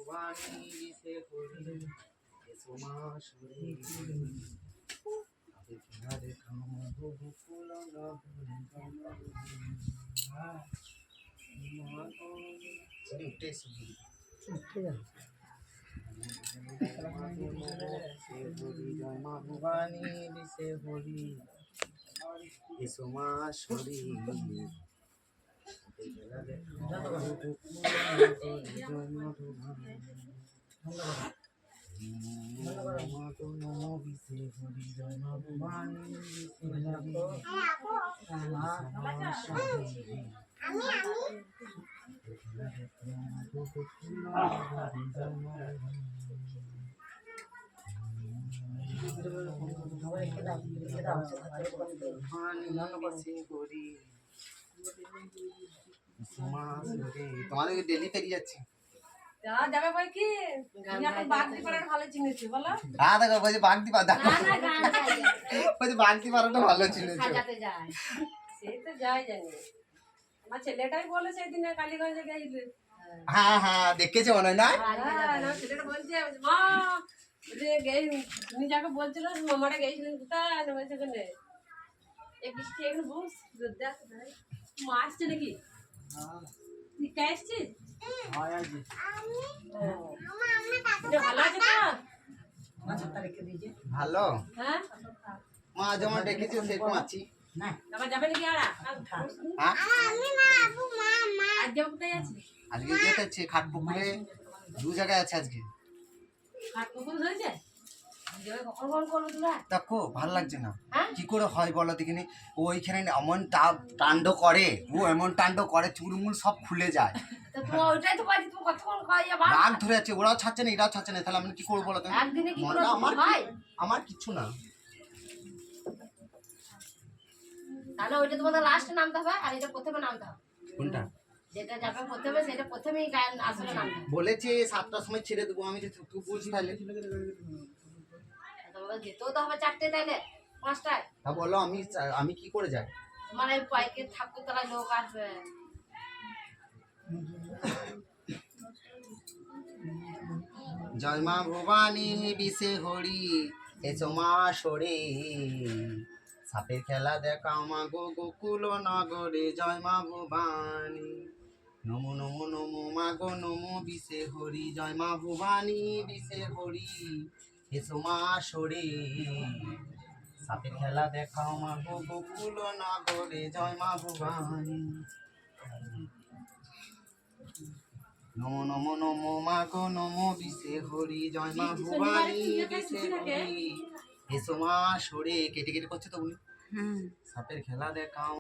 ভুবানী বিশে হরি এসো মা সরে গোকুল উঠে জয় মা ভুবানী বিশে হরি এসো মা সরি তোমাদের ডেলি পেরিয়ে যাচ্ছে যাবে ভাই কি এখন বাগদি পাড়াটা ভালো চিনেছি বলো হ্যাঁ দেখো বলছি বাগদি পাড়া বলছি বাগদি পাড়াটা ভালো চিনেছো সে তো যাই জানি আমার ছেলেটাই বলে সেদিন কালীগঞ্জে গেছিলে হ্যাঁ হ্যাঁ দেখেছো মনে হয় না ছেলেটা বলছে মা তুমি যাকে বলছিল মামাটা গেছিলেন কোথায় বলছে ওখানে এই বৃষ্টি এখানে বস দেখ মা আসছে নাকি তুই কে আসছিস ভালো আছে তো ভালো হ্যাঁ মা যেমন ডেকেছি সেরকম আছি যাবে নাকি আর আজকে কোথায় আছে আজকে যেতে হচ্ছে খাটপুকুরে দু জায়গায় আছে আজকে খাটপুকুর হয়েছে কখন করবো তোরা দেখো ভালো লাগছে না কি করে হয় বলো দেখিনি ও ওইখানে এমন টান্ড করে ও এমন টান্ড করে চুলমুল সব খুলে যায় রাগ ধরে আছে ওরাও ছাড়ছে না এরাও ছাড়ছে না তাহলে আমি কি করবো বলো আমার কিচ্ছু না তাহলে ওইটা তোমাদের লাস্টে নামতে হবে আর এটা প্রথমে নামতে হবে কোনটা যেটা যাবে প্রথমে সেটা প্রথমেই গান আসলে নামতে হবে বলেছে 7টার সময় ছেড়ে দেবো আমি তুই বুঝ তাহলে তোমাদের যেতেও তো হবে 4টে তাইলে 5টায় তা বলো আমি কি করে যাই তোমার এই পাইকে ঠাকুরতলায় লোক আসবে জয় মা ভবানী বিশে হরি এসো মা সরে সাপের খেলা দেখাও মা গো গোকুল নগরে জয় মা ভবানী নমো নমো নমো মা গো নমো বিশে হরি জয় মা ভবানী বিশে হরি এসো মা সরে সাপের খেলা দেখাও মা গো গোকুল নগরে জয় মা ভবানী নমো নমো নমো মা গো নমো বিশে হরি জয় মা ভবানী বিশে হরি এসো মা সরে কেটে কেটে করছে তো উনি সাপের খেলা দেখাও